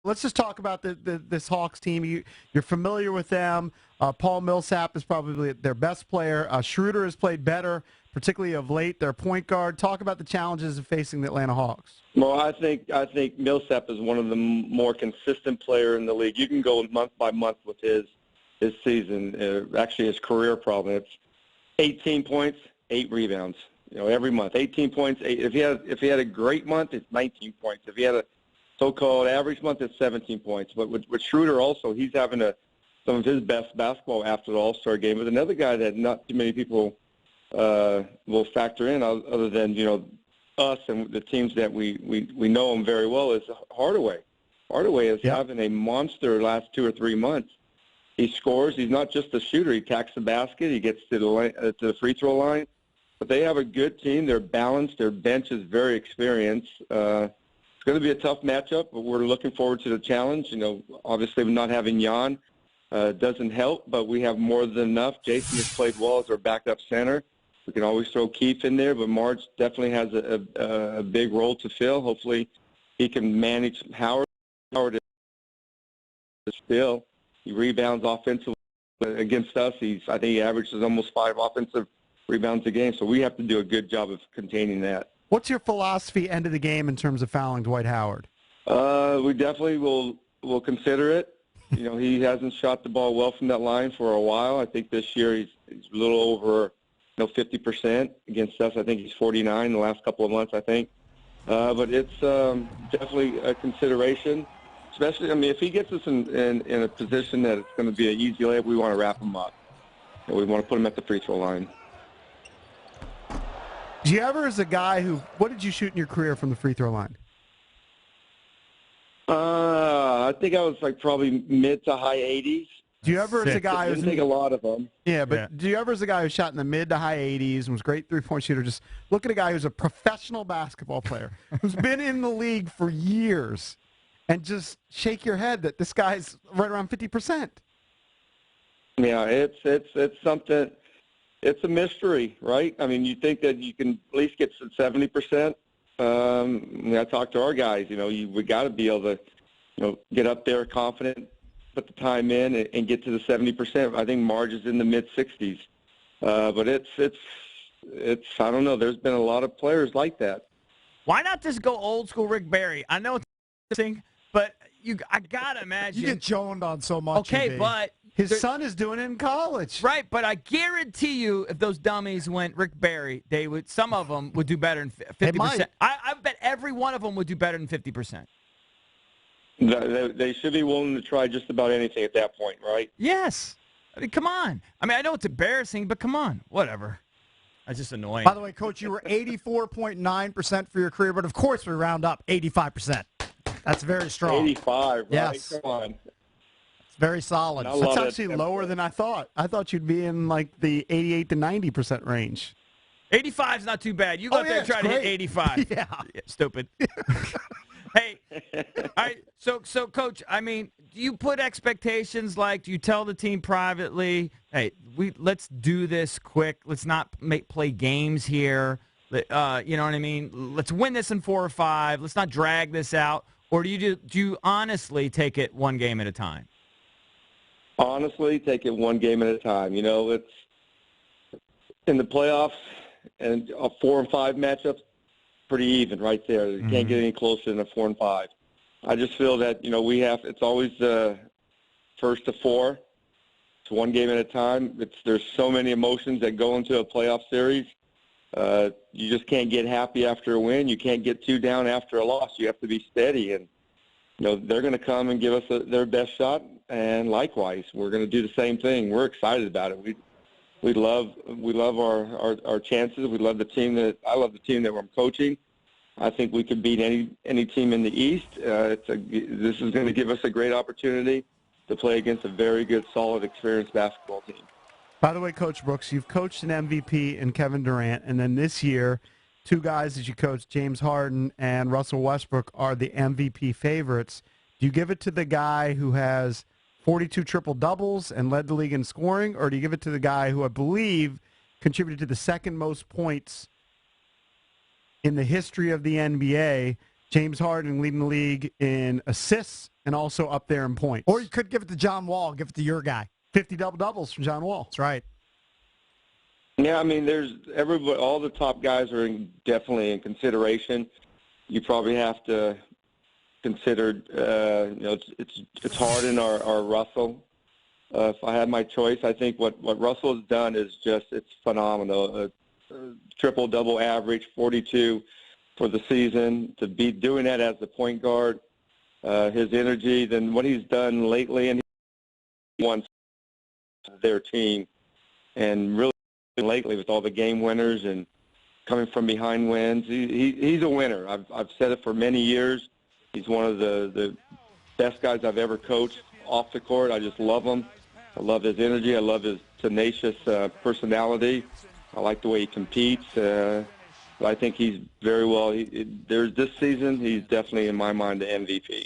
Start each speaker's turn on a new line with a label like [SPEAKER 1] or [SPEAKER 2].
[SPEAKER 1] let's just talk about this Hawks team. You're familiar with them. Paul Millsap is probably their best player. Schroeder has played better, particularly of late. Their point guard. Talk about the challenges of facing the Atlanta Hawks.
[SPEAKER 2] Well, I think Millsap is one of the more consistent player in the league. You can go month by month with his season. Actually, his career problem. It's 18 points, 8 rebounds. Every month, 18 points. If he had a great month, it's 19 points. If he had a so-called average month, it's 17 points. But with Schroeder also, he's having some of his best basketball after the All-Star game. But another guy that not too many people will factor in, other than us and the teams that we know him very well, is Hardaway. Hardaway is having a monster last 2 or 3 months. He scores. He's not just a shooter. He attacks the basket. He gets to the free throw line. But they have a good team. They're balanced. Their bench is very experienced. It's going to be a tough matchup, but we're looking forward to the challenge. Obviously not having Jan doesn't help, but we have more than enough. Jason has played well as our backup center. We can always throw Keith in there, but Marge definitely has a big role to fill. Hopefully he can manage Howard. Howard is still. He rebounds offensively against us. I think he averages almost 5 offensive rebounds a game, so we have to do a good job of containing that.
[SPEAKER 1] What's your philosophy end of the game in terms of fouling Dwight Howard?
[SPEAKER 2] We definitely will consider it. He hasn't shot the ball well from that line for a while. I think this year he's a little over 50% against us. I think he's 49 the last couple of months, I think. But it's definitely a consideration. Especially, if he gets us in a position that it's going to be an easy layup, we want to wrap him up. And we want to put him at the free throw line.
[SPEAKER 1] Do you ever, as a guy what did you shoot in your career from the free throw line?
[SPEAKER 2] I think I was probably mid to high 80s.
[SPEAKER 1] Do you ever, as a guy,
[SPEAKER 2] didn't take a lot of them.
[SPEAKER 1] Yeah, but do you ever, as a guy who shot in the mid to high 80s and was a great three-point shooter, just look at a guy who's a professional basketball player who's been in the league for years, and just shake your head that this guy's right around 50%? Yeah,
[SPEAKER 2] it's something. It's a mystery, right? You think that you can at least get to 70%. I talk to our guys. We got to be able to, get up there confident, put the time in, and get to the 70%. I think Marge is in the mid 60s, but it's I don't know. There's been a lot of players like that.
[SPEAKER 3] Why not just go old school Rick Barry? I know it's interesting, but I gotta imagine
[SPEAKER 4] you get joned on so much.
[SPEAKER 3] Okay, but
[SPEAKER 1] his son is doing it in college,
[SPEAKER 3] right? But I guarantee you, if those dummies went Rick Barry, some of them would do better than 50%. I bet every one of them would do better than 50%.
[SPEAKER 2] They should be willing to try just about anything at that point, right?
[SPEAKER 3] Yes. Come on. I know it's embarrassing, but come on. Whatever. That's just annoying.
[SPEAKER 4] By the way, Coach, you were 84.9% for your career, but of course we round up 85%. That's very strong.
[SPEAKER 2] 85, right?
[SPEAKER 4] Yes.
[SPEAKER 2] Come on.
[SPEAKER 4] It's very solid.
[SPEAKER 1] That's actually lower than I thought. I thought you'd be in the 88 to 90% range.
[SPEAKER 3] 85 is not too bad. You go out there and try to hit 85.
[SPEAKER 4] Yeah.
[SPEAKER 3] Stupid. Hey, all right. So, Coach, do you put expectations do you tell the team privately, hey, let's do this quick. Let's not play games here. You know what I mean? Let's win this in 4 or 5. Let's not drag this out. Or do you honestly take it one game at a time?
[SPEAKER 2] Honestly, take it one game at a time. It's in the playoffs and a 4 and 5 matchups. Pretty even right there. You can't get any closer than a 4 and 5. I just feel that it's always first to 4. It's one game at a time. There's so many emotions that go into a playoff series. You just can't get happy after a win. You can't get too down after a loss. You have to be steady, and they're going to come and give us their best shot. And likewise, we're going to do the same thing. We're excited about it. We love our chances. We love the team I love the team that I'm coaching. I think we could beat any team in the East. This is going to give us a great opportunity to play against a very good, solid, experienced basketball team.
[SPEAKER 1] By the way, Coach Brooks, you've coached an MVP in Kevin Durant, and then this year, 2 guys that you coached, James Harden and Russell Westbrook, are the MVP favorites. Do you give it to the guy who has 42 triple-doubles and led the league in scoring, or do you give it to the guy who I believe contributed to the second most points in the history of the NBA, James Harden leading the league in assists and also up there in points.
[SPEAKER 4] Or you could give it to John Wall, give it to your guy.
[SPEAKER 1] 50 double-doubles from John Wall.
[SPEAKER 4] That's right.
[SPEAKER 2] Yeah, I mean, there's everybody. All the top guys are definitely in consideration. You probably have to consider, it's Harden or Russell. If I had my choice, I think what Russell has done is it's phenomenal. Triple-double average, 42 for the season. To be doing that as the point guard, his energy, then what he's done lately, and he won their team, and really lately with all the game winners and coming from behind wins. He's a winner. I've said it for many years. He's one of the best guys I've ever coached off the court. I just love him. I love his energy. I love his tenacious personality. I like the way he competes. But I think he's very well. There's this season, he's definitely, in my mind, the MVP.